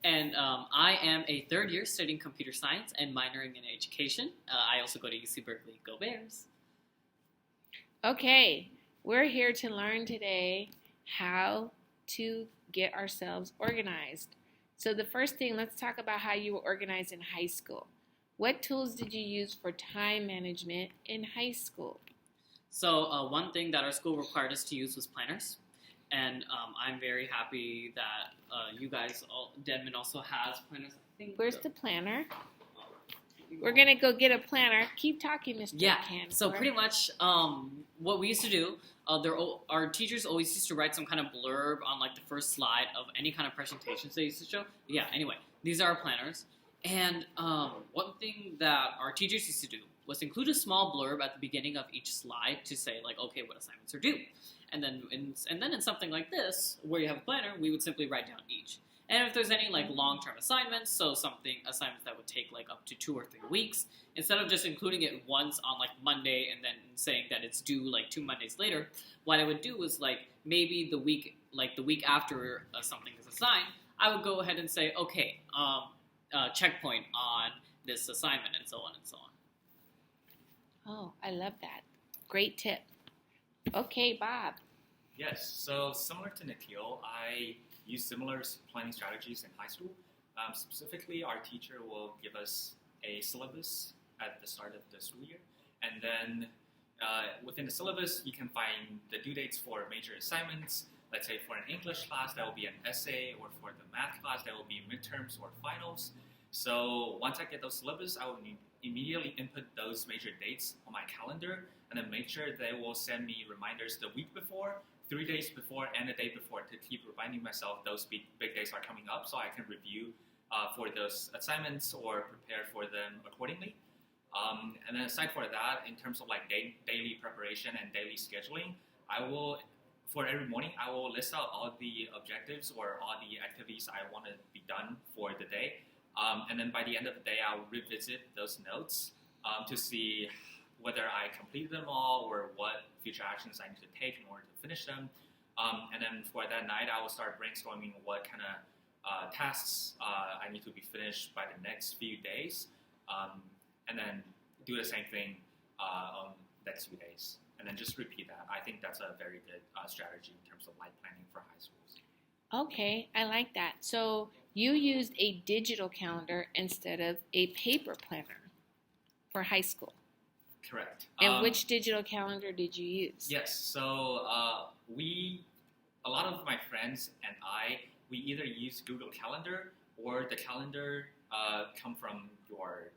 And I am a third year studying computer science and minoring in education. I also go to UC Berkeley. Go Bears! Okay, we're here to learn today how to get ourselves organized. So the first thing, let's talk about how you were organized in high school. What tools did you use for time management in high school? So one thing that our school required us to use was planners. And I'm very happy that you guys, Denman also has planners. I think. Where's the planner? We're going to go get a planner. Keep talking, Mr. Canfor. So pretty much what we used to do, our teachers always used to write some kind of blurb on like the first slide of any kind of presentations they used to show. Yeah, anyway, these are our planners. And one thing that our teachers used to do was include a small blurb at the beginning of each slide to say like, okay, what assignments are due. And then in something like this, where you have a planner, we would simply write down each. And if there's any like long-term assignments, assignments that would take like up to 2 or 3 weeks, instead of just including it once on like Monday and then saying that it's due like 2 Mondays later, what I would do was like maybe the week after something is assigned, I would go ahead and say, okay, checkpoint on this assignment and so on and so on. Oh, I love that. Great tip. Okay, Bob. Yes, so similar to Nikhil, I use similar planning strategies in high school. Specifically, our teacher will give us a syllabus at the start of the school year. And then within the syllabus, you can find the due dates for major assignments. Let's say for an English class, that will be an essay, or for the math class, that will be midterms or finals. So once I get those syllabus, I will immediately input those major dates on my calendar and then make sure they will send me reminders the week before, 3 days before, and the day before to keep reminding myself those big days are coming up so I can review for those assignments or prepare for them accordingly. And then aside for that, in terms of like daily preparation and daily scheduling, for every morning, I will list out all the objectives or all the activities I want to be done for the day. And then by the end of the day, I'll revisit those notes to see whether I completed them all or what future actions I need to take in order to finish them. And then for that night, I will start brainstorming what kind of tasks I need to be finished by the next few days. And then do the same thing on the next few days. And then just repeat that. I think that's a very good strategy in terms of life planning for high schools. Okay, I like that. So you used a digital calendar instead of a paper planner for high school. Correct. And which digital calendar did you use? Yes, so a lot of my friends and we either use Google Calendar or the calendar come from your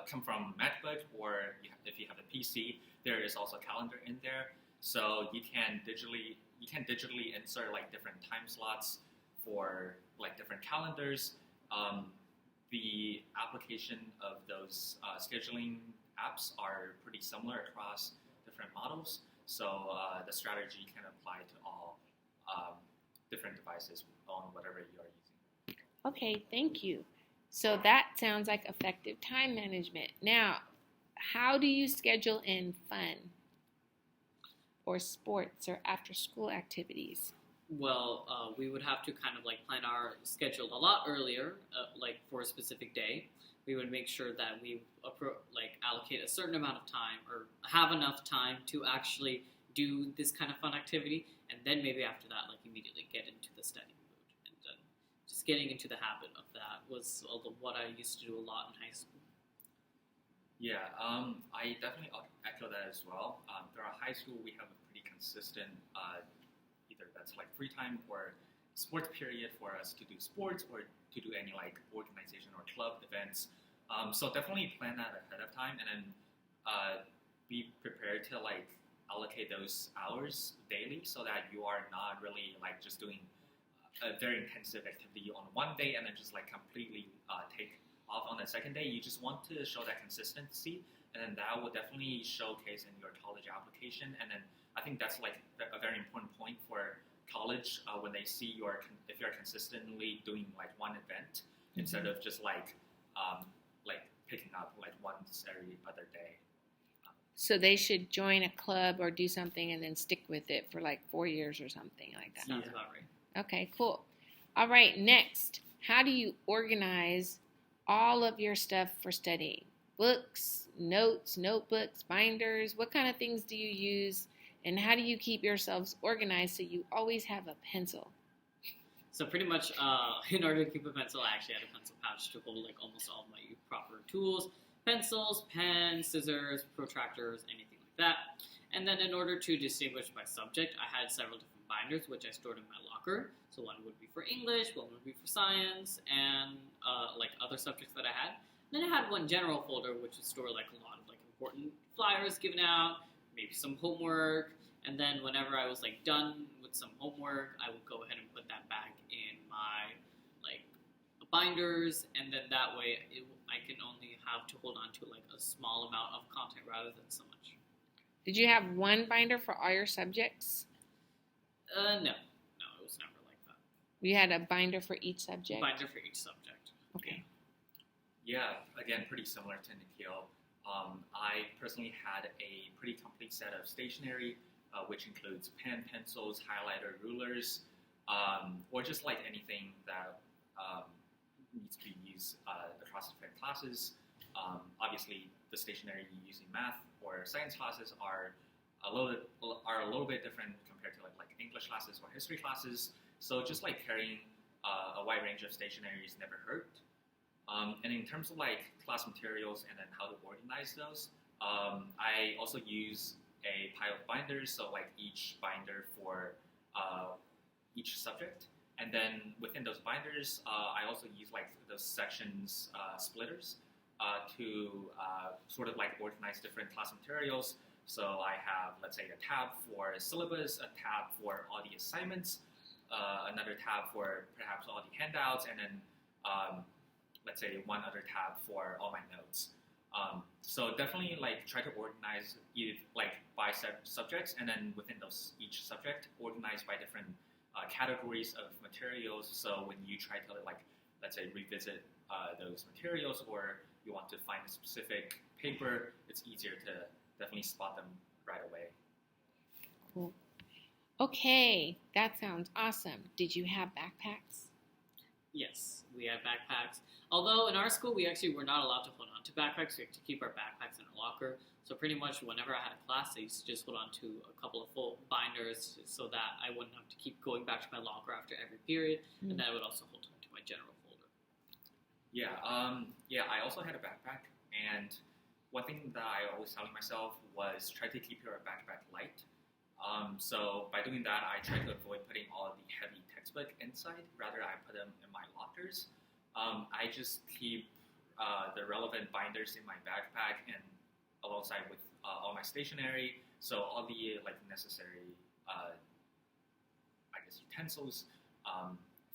come from MacBook, or if you have a PC, there is also a calendar in there. So you can digitally insert like different time slots for like different calendars. The application of those scheduling apps are pretty similar across different models. So the strategy can apply to all different devices on whatever you are using. Okay, thank you. So that sounds like effective time management. Now, how do you schedule in fun or sports or after-school activities? Well, we would have to kind of like plan our schedule a lot earlier, like for a specific day. We would make sure that we allocate a certain amount of time or have enough time to actually do this kind of fun activity, and then maybe after that, like immediately get into the study mood. And just getting into the habit of that was what I used to do a lot in high school. Yeah, I definitely echo that as well. Throughout high school, we have a pretty consistent either that's like free time or sports period for us to do sports or to do any like organization or club events. So definitely plan that ahead of time and then be prepared to like allocate those hours daily so that you are not really like just doing a very intensive activity on one day and then just like completely take off on the second day. You just want to show that consistency, and then that will definitely showcase in your college application. And then I think that's like a very important point for college when they see if you're consistently doing like one event instead of just like picking up like once every other day. So they should join a club or do something and then stick with it for like 4 years or something like that. Sounds about right. Okay, cool. All right, next, how do you organize all of your stuff for studying? Books, notes, notebooks, binders, what kind of things do you use? And how do you keep yourselves organized so you always have a pencil? So pretty much, in order to keep a pencil, I actually had a pencil pouch to hold like almost all of my proper tools, pencils, pens, scissors, protractors, anything like that. And then in order to distinguish by subject, I had several different binders, which I stored in my locker. So one would be for English, one would be for science, and like other subjects that I had. Then I had one general folder, which would store like a lot of like important flyers given out, maybe some homework. And then whenever I was like done with some homework, I would go ahead and put that back in my like binders, and then that way I can only have to hold on to like a small amount of content rather than so much. Did you have one binder for all your subjects? No, it was never like that. You had a binder for each subject? Binder for each subject. Okay. Yeah, again, pretty similar to Nikhil. I personally had a pretty complete set of stationery, which includes pen, pencils, highlighter, rulers, or just like anything that needs to be used across different classes. Obviously, the stationery you use in math or science classes are a little bit different compared to like English classes or history classes. So just like carrying a wide range of stationaries never hurt. And in terms of like class materials and then how to organize those, I also use a pile of binders, so like each binder for each subject. And then within those binders, I also use like those sections splitters to sort of like organize different class materials. So I have, let's say, a tab for syllabus, a tab for all the assignments, another tab for perhaps all the handouts, and then let's say one other tab for all my notes. So definitely like try to organize it like by subjects, and then within those each subject organize by different categories of materials. So when you try to like, let's say, revisit those materials, or you want to find a specific paper, it's easier to definitely spot them right away. Cool. Okay, that sounds awesome. Did you have backpacks? Yes, we had backpacks. Although in our school, we actually were not allowed to hold on to backpacks. We had to keep our backpacks in our locker. So pretty much whenever I had a class, I used to just hold on to a couple of full binders so that I wouldn't have to keep going back to my locker after every period. And then I would also hold on to my general folder. Yeah, I also had a backpack, and one thing that I always tell myself was try to keep your backpack light. So by doing that, I try to avoid putting all of the heavy textbook inside. Rather, I put them in my lockers. I just keep the relevant binders in my backpack and alongside with all my stationery. So all the like necessary, I guess, utensils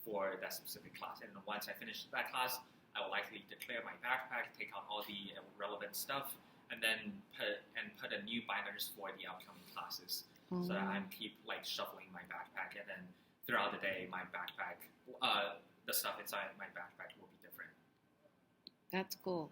for that specific class. And once I finish that class, I will likely declare my backpack, take out all the relevant stuff, and then put a new binders for the upcoming classes. So that I keep like shuffling my backpack, and then throughout the day, my backpack, the stuff inside my backpack will be different. That's cool.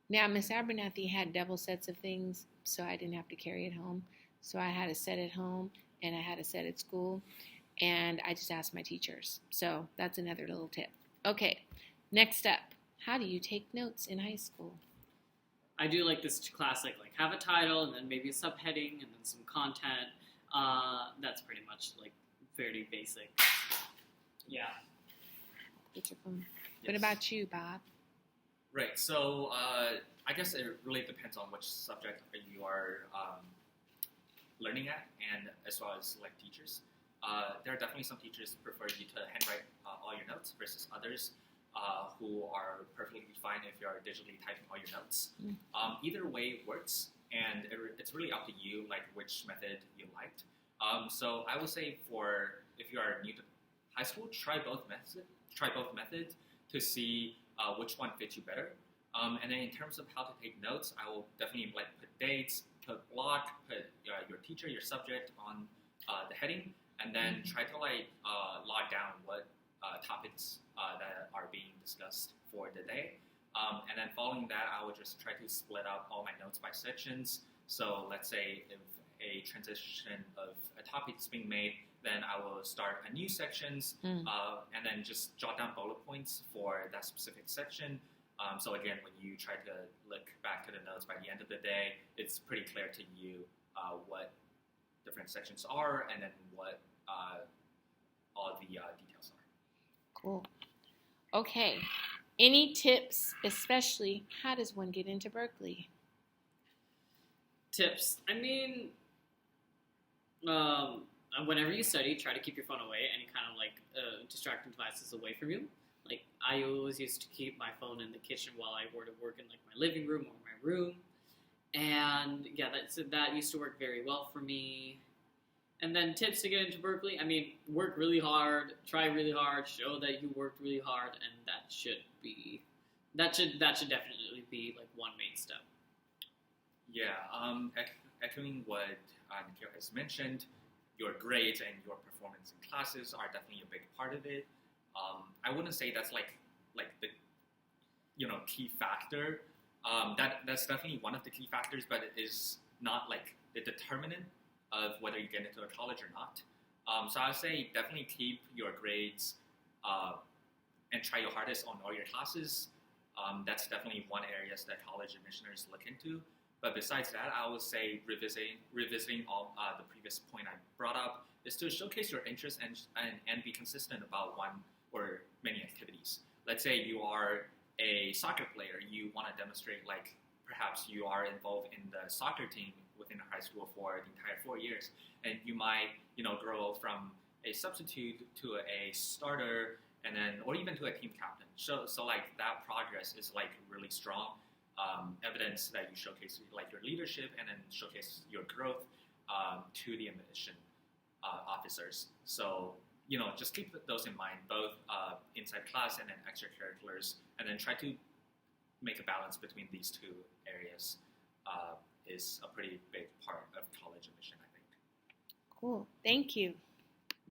Now, Miss Abernathy had double sets of things, so I didn't have to carry it home. So I had a set at home, and I had a set at school, and I just asked my teachers. So that's another little tip. Okay, next up, how do you take notes in high school? I do like this classic, like have a title and then maybe a subheading and then some content. That's pretty much like fairly basic. Yeah. What about you, Bob? Right. So I guess it really depends on which subject you are learning at, and as well as like teachers. There are definitely some teachers who prefer you to handwrite all your notes versus others who are perfectly fine if you're digitally typing all your notes. Either way works, and it's really up to you, like which method you liked. So I would say if you are new to high school, try both methods to see which one fits you better. And then in terms of how to take notes, I will definitely like put dates, put block, put your teacher, your subject on the heading, and then try to like log down what topics that are being discussed for the day. And then following that, I would just try to split up all my notes by sections. So let's say if a transition of a topic is being made, then I will start a new sections, and then just jot down bullet points for that specific section. So again, when you try to look back to the notes by the end of the day, it's pretty clear to you what different sections are, and then what all the details are. Cool. Okay. Any tips, especially how does one get into Berkeley? Tips. I mean, whenever you study, try to keep your phone away. Any kind of like distracting devices away from you. Like I always used to keep my phone in the kitchen while I were to work in like my living room or my room. And yeah, that used to work very well for me. And then tips to get into Berkeley. I mean, work really hard, try really hard, show that you worked really hard, and that should definitely be like one main step. Yeah, echoing what Nikhil has mentioned, your grades and your performance in classes are definitely a big part of it. I wouldn't say that's like the key factor. That's definitely one of the key factors, but it is not like the determinant of whether you get into a college or not. So I would say definitely keep your grades and try your hardest on all your classes. That's definitely one area that college admissioners look into. But besides that, I would say revisiting all the previous point I brought up is to showcase your interest and be consistent about one or many activities. Let's say you are a soccer player, you want to demonstrate like perhaps you are involved in the soccer team within high school for the entire 4 years, and you might grow from a substitute to a starter, and then or even to a team captain. So like that progress is like really strong evidence that you showcase like your leadership and then showcase your growth to the admission officers. So just keep those in mind, both inside class and then extracurriculars, and then try to make a balance between these two areas is a pretty big part of college admission, I think. Cool. Thank you.